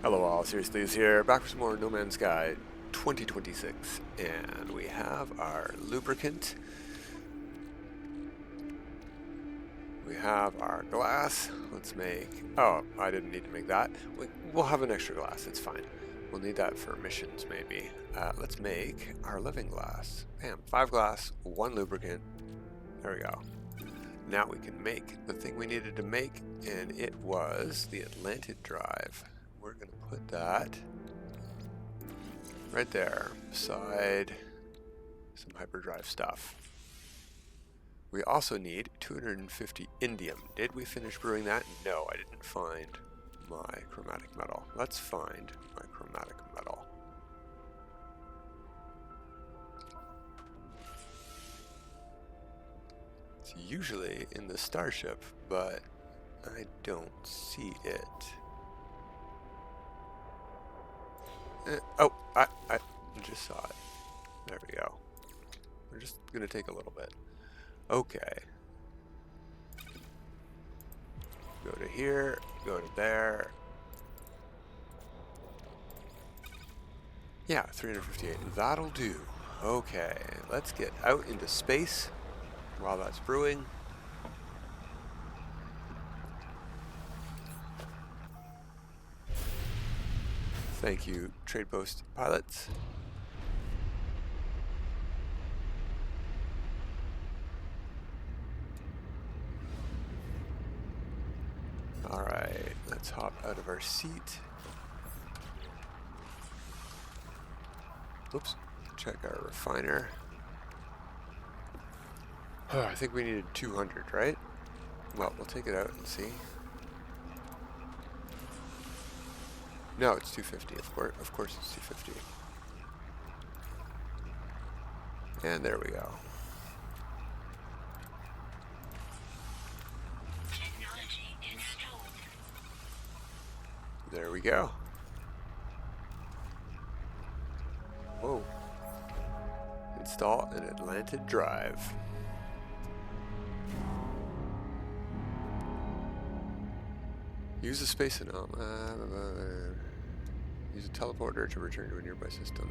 Hello all, Seriously is here, back for some more No Man's Sky 2026, and we have our lubricant, we have our glass. Let's make, oh, I didn't need to make that. We'll have an extra glass, it's fine. We'll need that for missions maybe. Let's make our living glass. Bam, 5 glass, 1 lubricant, there we go. Now we can make the thing we needed to make, and it was the Atlantid Drive. We're going to put that right there beside some hyperdrive stuff. We also need 250 indium. Did we finish brewing that? No, I didn't find my chromatic metal. Let's find my chromatic metal. It's usually in the starship, but I don't see it. Oh, I just saw it. There we go. We're just gonna take a little bit. Okay. Go to here, go to there. Yeah, 358. That'll do. Okay, let's get out into space while that's brewing. Thank you, Trade Outpost pilots. Alright, let's hop out of our seat. Oops, check our refiner. Oh, I think we needed 200, right? Well, we'll take it out and see. No, it's 250, of course it's 250. And there we go. There we go. Whoa. Install an Atlantid Drive. Use a Space Anomaly. Use a teleporter to return to a nearby system.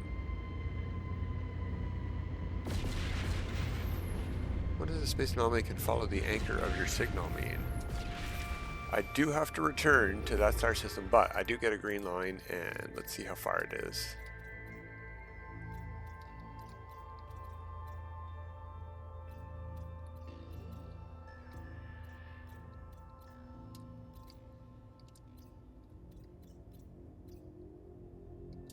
What does a Space Anomaly can follow the anchor of your signal mean? I do have to return to that star system, but I do get a green line, and let's see how far it is.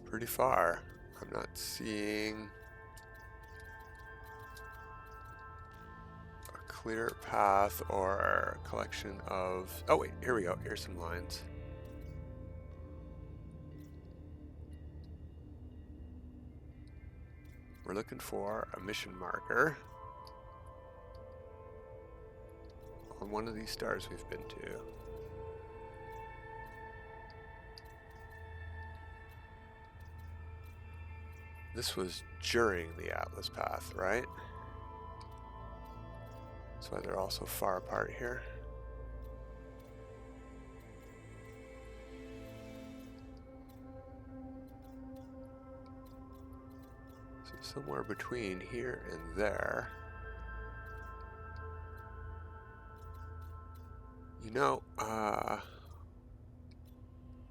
Pretty far. I'm not seeing a clear path or a collection of... Oh wait, here we go. Here's some lines. We're looking for a mission marker on one of these stars we've been to. This was during the Atlas path, right? That's why they're all so far apart here. So somewhere between here and there. You know,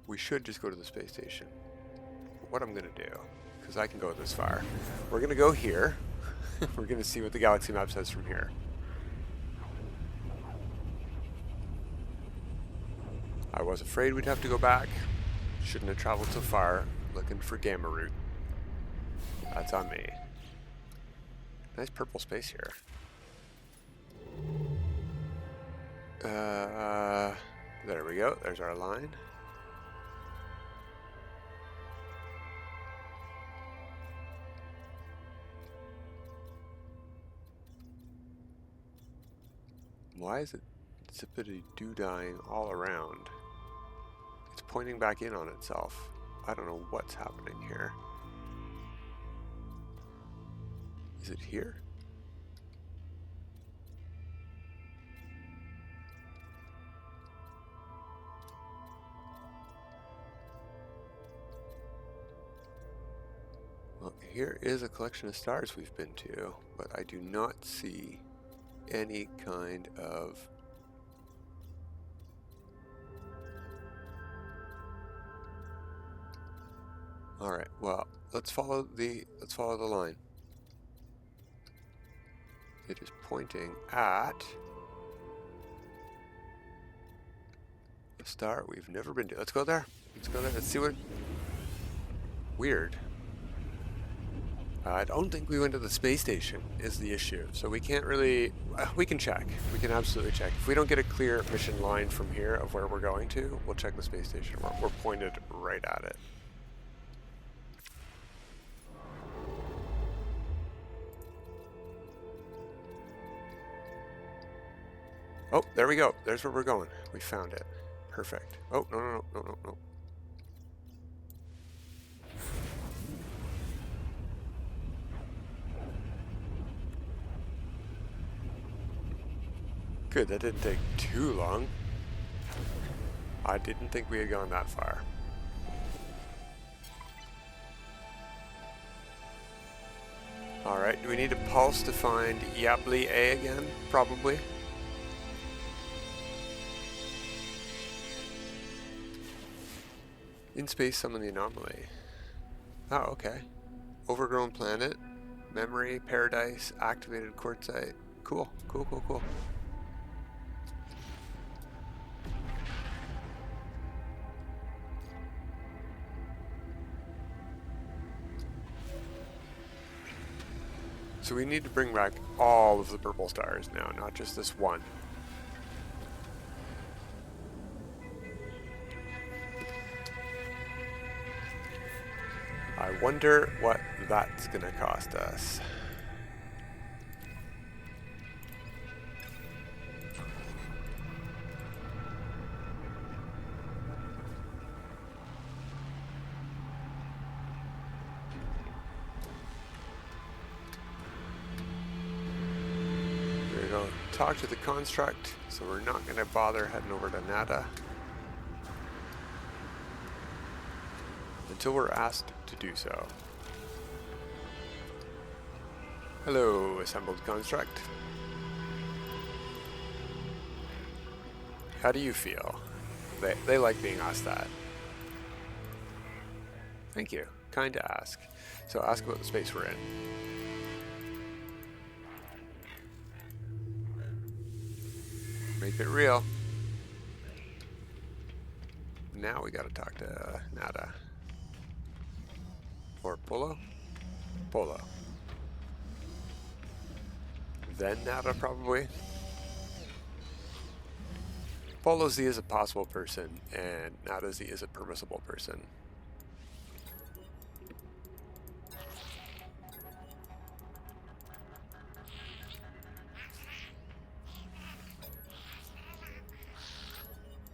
we should just go to the space station. What I'm gonna do, because I can go this far. We're gonna go here. We're gonna see what the galaxy map says from here. I was afraid we'd have to go back. Shouldn't have traveled so far looking for Gamma Root. That's on me. Nice purple space here. There we go. There's our line. Why is it zippity-doo-dying all around? It's pointing back in on itself. I don't know what's happening here. Is it here? here is a collection of stars we've been to, but I do not see any kind of all right, well, let's follow the line. It is pointing at a star we've never been to. Let's go there. Let's go there. Let's see what. Weird. I don't think we went to the space station is the issue. So we can't really, we can check. We can absolutely check. If we don't get a clear mission line from here of where we're going to, we'll check the space station. We're pointed right at it. Oh, there we go. There's where we're going. We found it. Perfect. Oh, no. Good, that didn't take too long. I didn't think we had gone that far. Alright, do we need a pulse to find Yabli-a again? Probably. In space, summon the anomaly. Oh, okay. Overgrown planet, memory, paradise, activated quartzite. Cool. So we need to bring back all of the purple stars now, not just this one. I wonder what that's going to cost us. We're going to talk to the construct, so we're not going to bother heading over to Nada until we're asked to do so. Hello, assembled construct. How do you feel? They like being asked that. Thank you. Kind to ask. So ask about the space we're in. Make it real. Now we gotta talk to Nada. Or Polo? Polo. Then Nada, probably. Polo Z is a possible person, and Nada Z is a permissible person.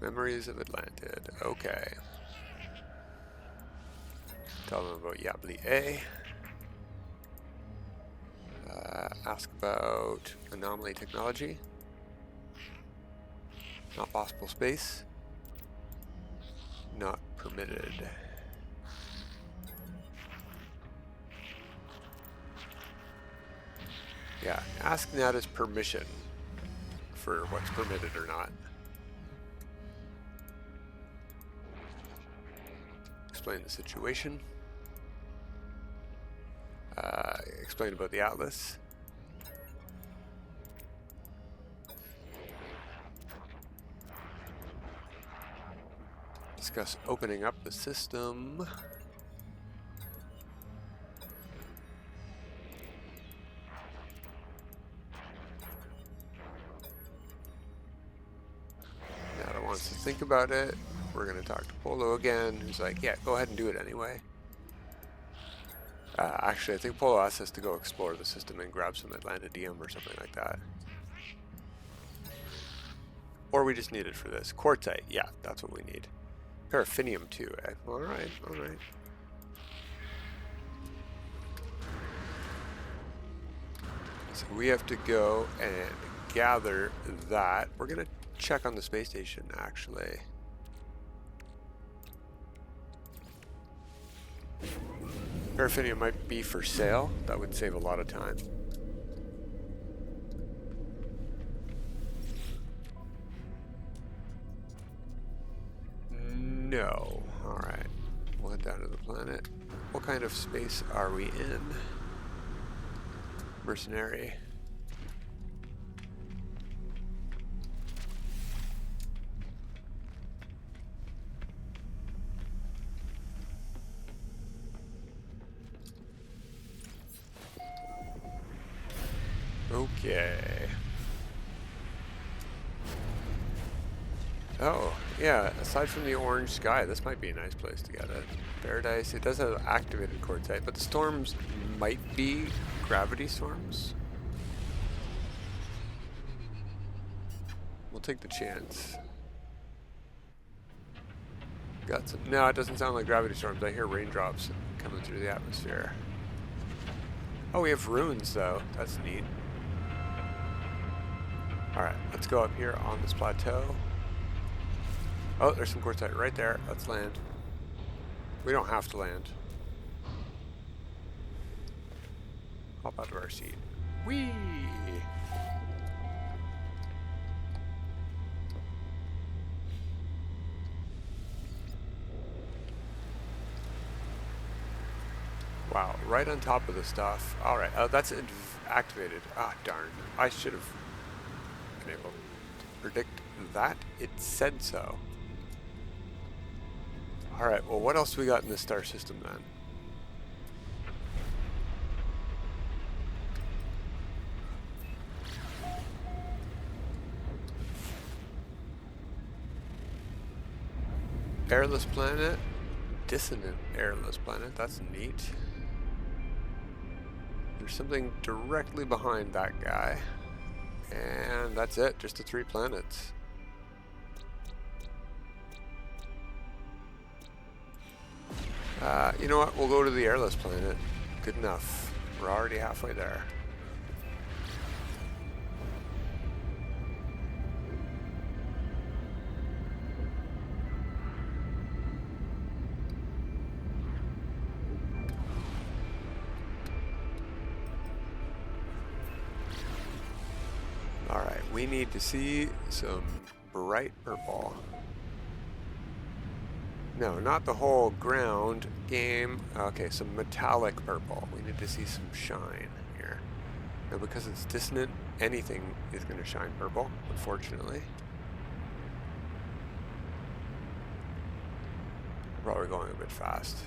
Memories of Atlantid. Okay. Tell them about Yabli-a. Ask about anomaly technology. Not possible space. Not permitted. Yeah, ask Nada's permission for what's permitted or not. Explain the situation. Explain about the Atlas. Discuss opening up the system. Nada wants to think about it. We're going to talk to Polo again, who's like, yeah, go ahead and do it anyway. Actually, I think Polo asked us to go explore the system and grab some Atlantidium or something like that. Or we just need it for this. Quartzite, yeah, that's what we need. Paraffinium too, eh? Alright, alright. So we have to go and gather that. We're going to check on the space station, actually. Paraffinium might be for sale. That would save a lot of time. No. Alright. We'll head down to the planet. What kind of space are we in? Mercenary. Okay. Oh, yeah, aside from the orange sky, this might be a nice place to get it. Paradise, it does have activated quartzite, but the storms might be gravity storms. We'll take the chance. Got some. No, it doesn't sound like gravity storms. I hear raindrops coming through the atmosphere. Oh, we have runes, though. That's neat. Alright, let's go up here on this plateau. Oh, there's some quartzite right there. Let's land. We don't have to land. Hop out of our seat. Whee! Wow, right on top of the stuff. Alright, that's activated. Ah, darn. I should have been able to predict that. It said so. Alright, well, what else do we got in this star system then? Airless planet. Dissonant airless planet. That's neat. There's something directly behind that guy. And that's it. Just the 3 planets. You know what? We'll go to the airless planet. Good enough. We're already halfway there. Alright, we need to see some bright purple. No, not the whole ground game. Okay, some metallic purple. We need to see some shine here. Now, because it's dissonant, anything is going to shine purple, unfortunately. Probably going a bit fast.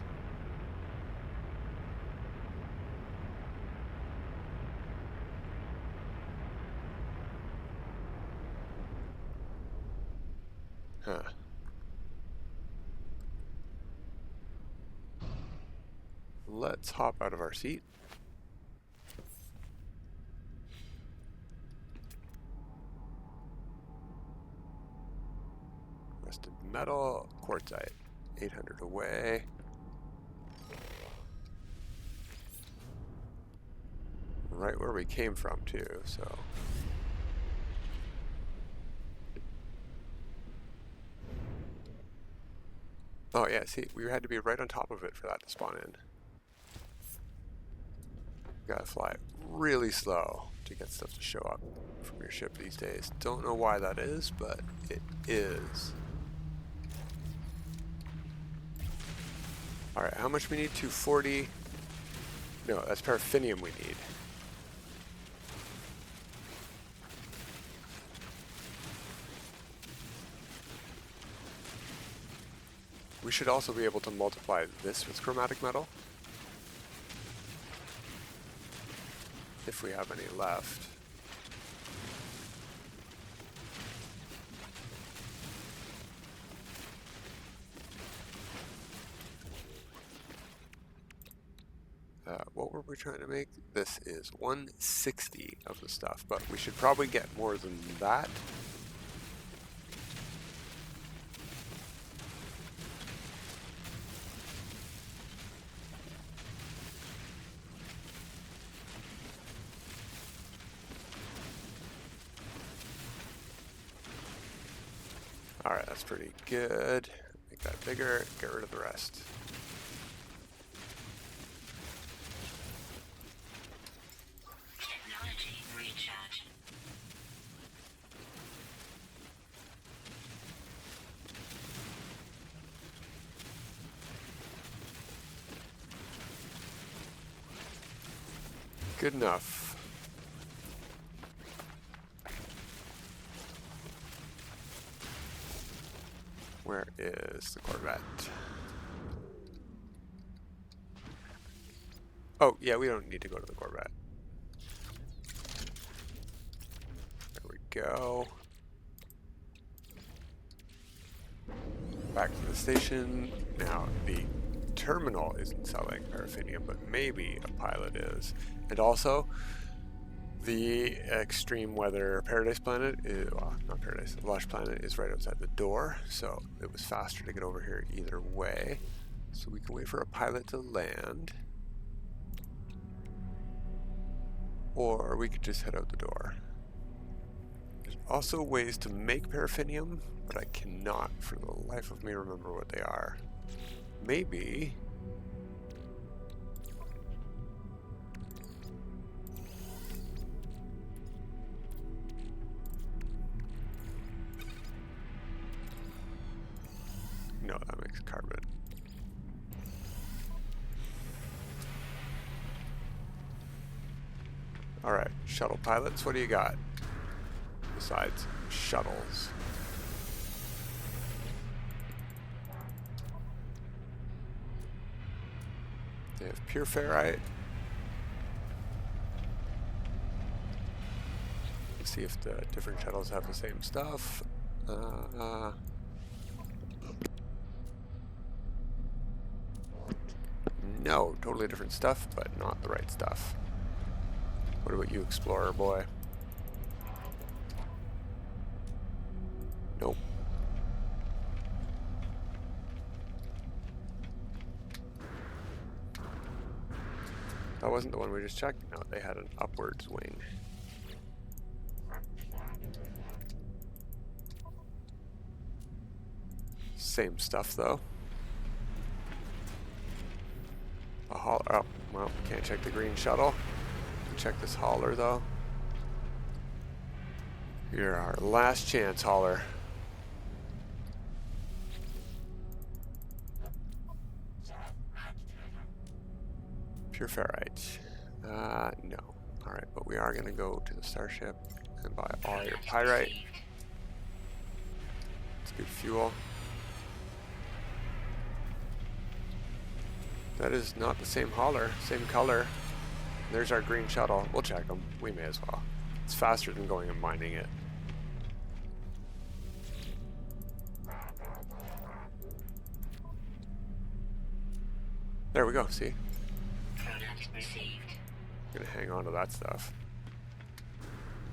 Huh. Let's hop out of our seat. Rusted metal, quartzite, 800 away. Right where we came from too, so. Oh yeah, see, we had to be right on top of it for that to spawn in. Gotta fly really slow to get stuff to show up from your ship these days. Don't know why that is, but it is. Alright, how much we need? 240. No, that's paraffinium we need. We should also be able to multiply this with chromatic metal. If we have any left. What were we trying to make? This is 160 of the stuff, but we should probably get more than that. Alright, that's pretty good. Make that bigger, get rid of the rest. Good enough. Where is the Corvette? Oh, yeah, we don't need to go to the Corvette. There we go. Back to the station. Now, the terminal isn't selling paraffinium, but maybe a pilot is. And also, the extreme weather Paradise Planet is, well, not Paradise, Lush Planet is right outside the door, so it was faster to get over here either way. So we can wait for a pilot to land, or we could just head out the door. There's also ways to make paraffinium, but I cannot for the life of me remember what they are. Maybe... No, that makes carbon. Alright, shuttle pilots, what do you got? Besides shuttles. They have pure ferrite. Let's see if the different shuttles have the same stuff. No, totally different stuff, but not the right stuff. What about you, Explorer boy? Nope. That wasn't the one we just checked. No, they had an upwards wing. Same stuff though. A hauler. Oh, well, can't check the green shuttle. Check this hauler though. You're our last chance, hauler. Pure ferrite. No. Alright, but we are going to go to the starship and buy all your pyrite. It's good fuel. That is not the same hauler, same color. There's our green shuttle. We'll check them. We may as well. It's faster than going and mining it. There we go, see? I'm gonna hang on to that stuff.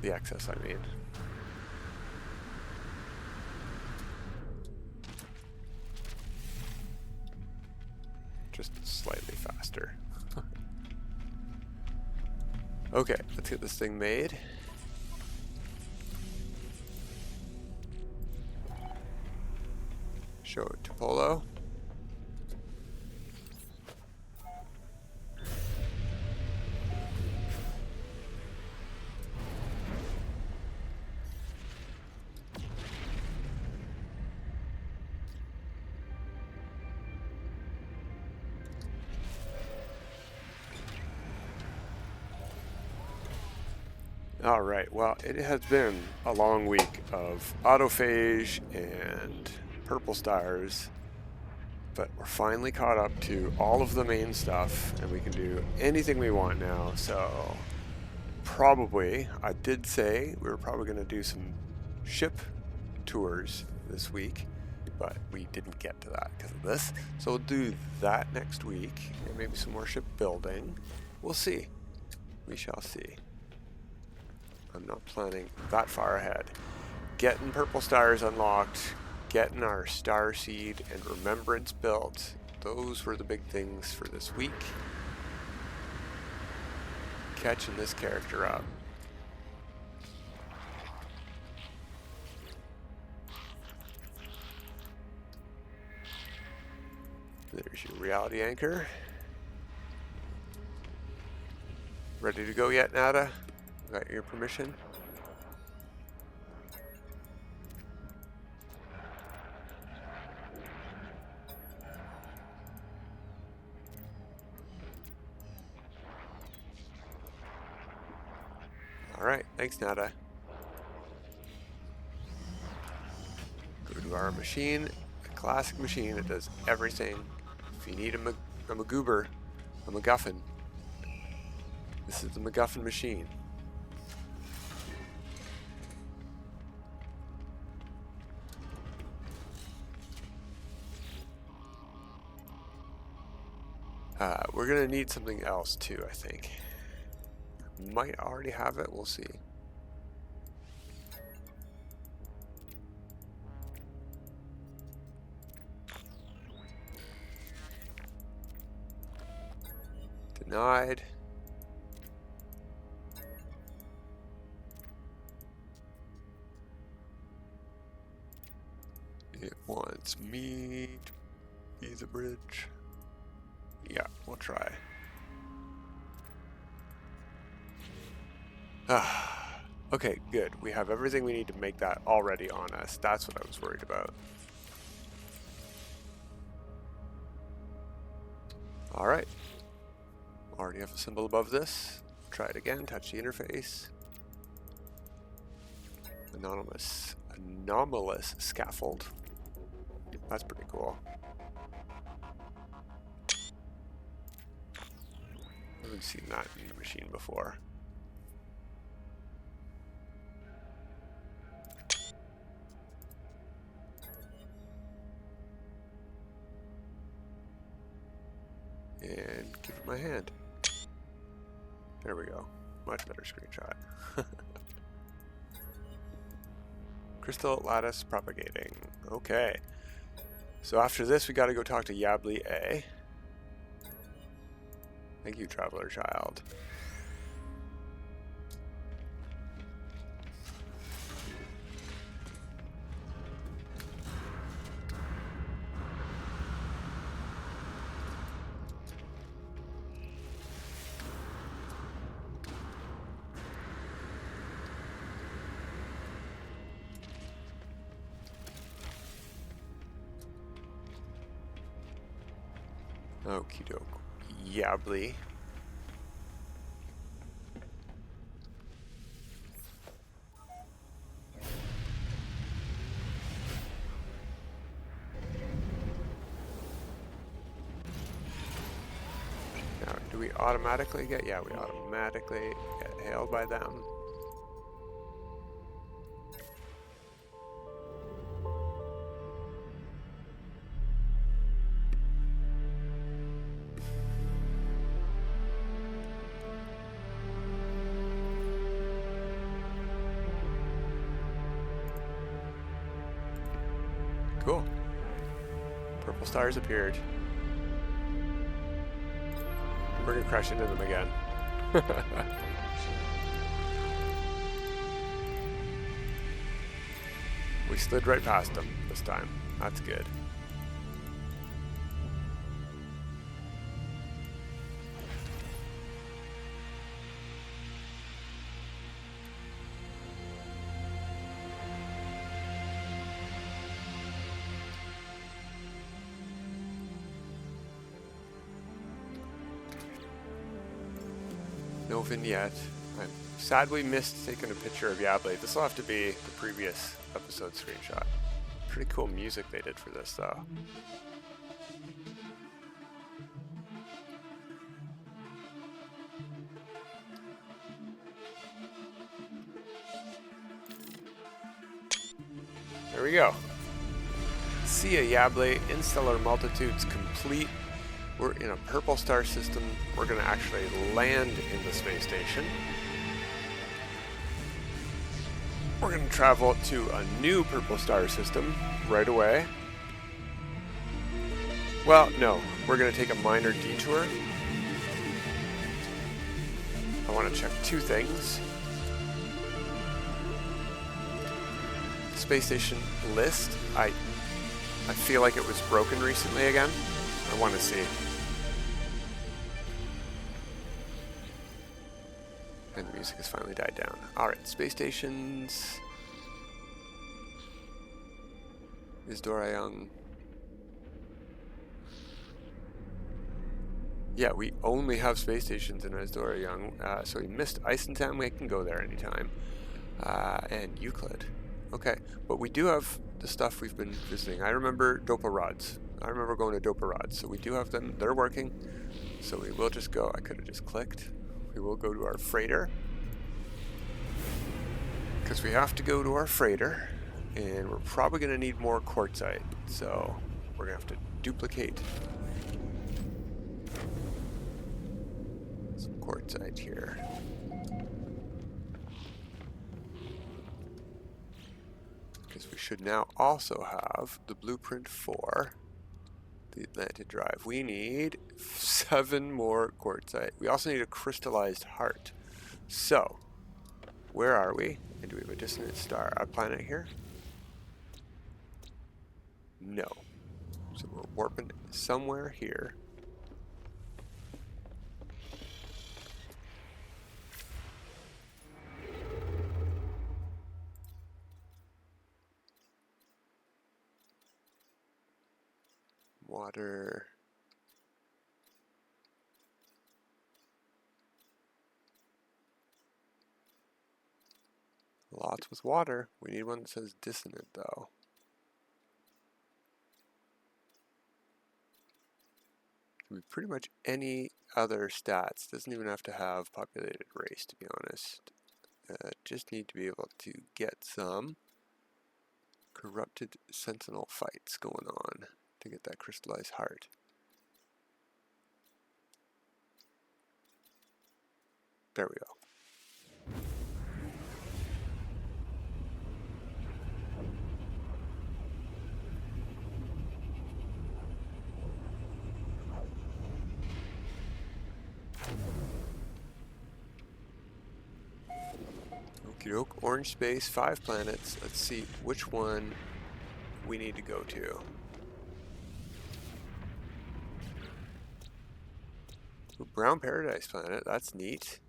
The excess, I mean. Just slightly faster. Okay, let's get this thing made. Show it to Polo. Alright, well, it has been a long week of autophage and purple stars, but we're finally caught up to all of the main stuff, and we can do anything we want now, so probably, I did say we were probably going to do some ship tours this week, but we didn't get to that because of this, so we'll do that next week, and maybe some more ship building. We'll see. We shall see. I'm not planning that far ahead. Getting purple stars unlocked, getting our star seed and remembrance built. Those were the big things for this week. Catching this character up. There's your reality anchor. Ready to go yet, Nada? Got your permission? Alright, thanks Nada. Go to our machine, a classic machine that does everything. If you need a MacGuber, a MacGuffin, this is the MacGuffin machine. We're gonna need something else too, I think. Might already have it, we'll see. Denied. It wants me to be the bridge. Yeah, we'll try. Okay, good. We have everything we need to make that already on us. That's what I was worried about. Alright. Already have a symbol above this. Try it again. Touch the interface. Anomalous Scaffold. That's pretty cool. I haven't seen that in the machine before. And give it my hand. There we go. Much better screenshot. Crystal lattice propagating. Okay. So after this, we got to go talk to Yabli-a. Thank you, Traveler Child. Okie doke. Yabli. Now, do we automatically get? Yeah, we automatically get hailed by them. Cool. Purple stars appeared. We're gonna crash into them again. We slid right past them this time. That's good. No vignette. I'm sad we missed taking a picture of Yabli. This will have to be the previous episode screenshot. Pretty cool music they did for this, though. There we go. See ya, Yabli. Interstellar multitudes complete. We're in a purple star system. We're going to actually land in the space station. We're going to travel to a new purple star system right away. Well, no. We're going to take a minor detour. I want to check two things. Space station list. I feel like it was broken recently again. I want to see. And the music has finally died down. Alright, space stations. Is Dora Young? Yeah, we only have space stations in Asdora Young, so we missed Isentam. We can go there anytime. And Euclid. Okay, but we do have the stuff we've been visiting. I remember Dopa Rods. I remember going to Dopa Rods, so we do have them. They're working. So we will just go. I could have just clicked. We will go to our freighter. Because we have to go to our freighter. And we're probably going to need more quartzite. So we're going to have to duplicate some quartzite here. Because we should now also have the blueprint for the Atlantid Drive. We need 7 more quartzite. We also need a crystallized heart. So, where are we? And do we have a dissonant star? A planet here? No. So we're warping somewhere here. Water. Lots with water. We need one that says dissonant though. Can be pretty much any other stats. Doesn't even have to have populated race, to be honest. Just need to be able to get some corrupted sentinel fights going on to get that crystallized heart. There we go. Okie doke, orange space, 5 planets. Let's see which one we need to go to. Ooh, brown paradise planet, that's neat.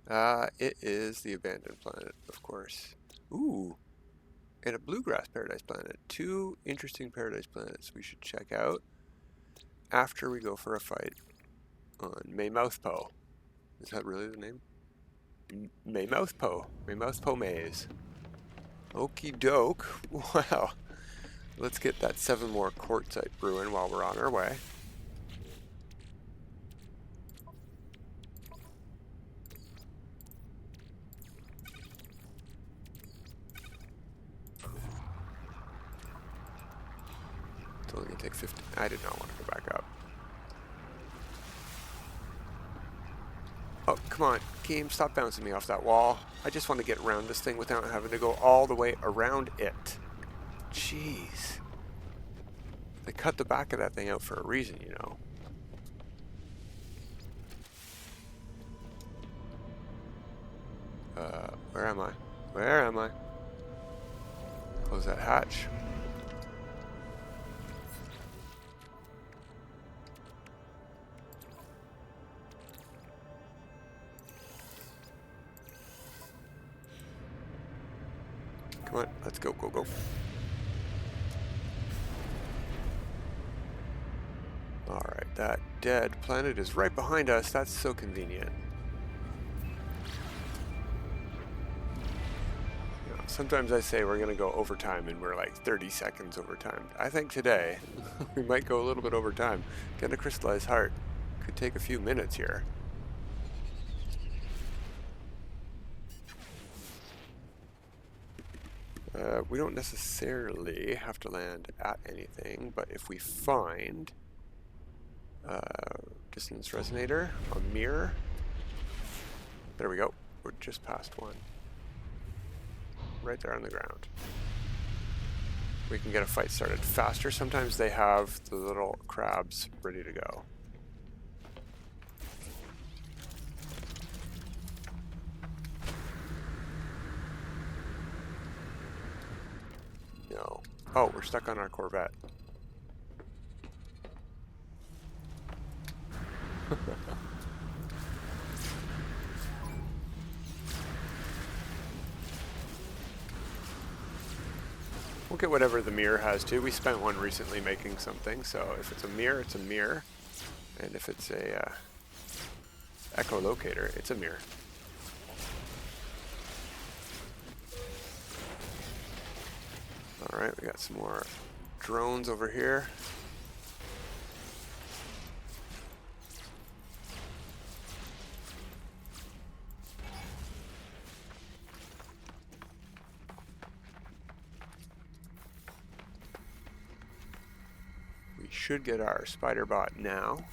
It is the abandoned planet, of course. Ooh, and a bluegrass paradise planet. 2 interesting paradise planets we should check out after we go for a fight on Maymouth Po. Is that really the name? Maymouth Po. Maymouth Po Maze. Okie doke. Wow. Let's get that 7 more quartzite brewing while we're on our way. It's only gonna take 50. I did not want to go back up. Oh, come on, game, stop bouncing me off that wall. I just want to get around this thing without having to go all the way around it. Jeez. They cut the back of that thing out for a reason, you know. Where am I? Where am I? Close that hatch. Come on, let's go, go, go. Alright, that dead planet is right behind us. That's so convenient. You know, sometimes I say we're going to go overtime and we're like 30 seconds overtime. I think today we might go a little bit over time. Getting a crystallized heart could take a few minutes here. We don't necessarily have to land at anything, but if we find distance resonator, a mirror, there we go. We're just past one. Right there on the ground. We can get a fight started faster. Sometimes they have the little crabs ready to go. No. Oh, we're stuck on our Corvette. We'll get whatever the mirror has too. We spent one recently making something, so if it's a mirror, it's a mirror. And if it's a echolocator, it's a mirror. Alright, we got some more drones over here. We should get our spider bot now.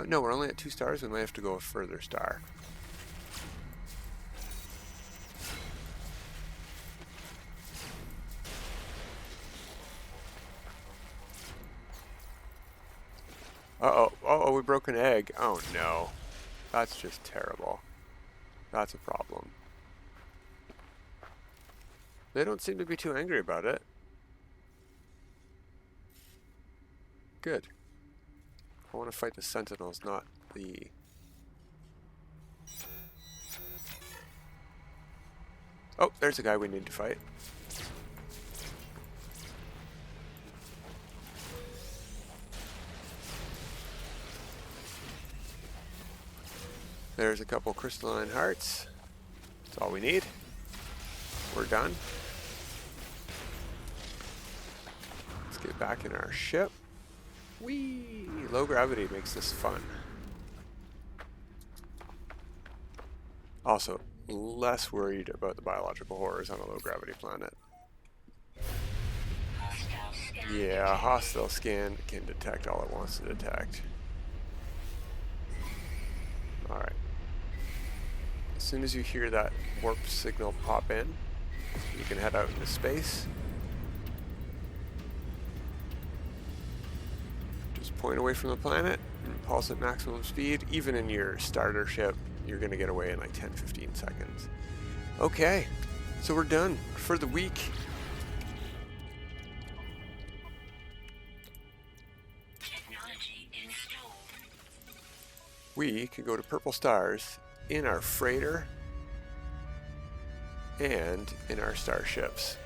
No, we're only at 2 stars. We might have to go a further star. Uh-oh. Uh-oh, we broke an egg. Oh, no. That's just terrible. That's a problem. They don't seem to be too angry about it. Good. I want to fight the Sentinels, not the... Oh, there's a guy we need to fight. There's a couple crystalline hearts. That's all we need. We're done. Let's get back in our ship. Whee! Low gravity makes this fun. Also, less worried about the biological horrors on a low gravity planet. Yeah, hostile scan can detect all it wants to detect. Alright. As soon as you hear that warp signal pop in, you can head out into space. Just point away from the planet and pulse at maximum speed. Even in your starter ship, you're going to get away in like 10-15 seconds. Okay, so we're done for the week. We can go to purple stars in our freighter and in our starships.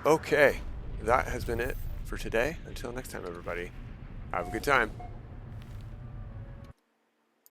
Okay, that has been it for today. Until next time, everybody, have a good time.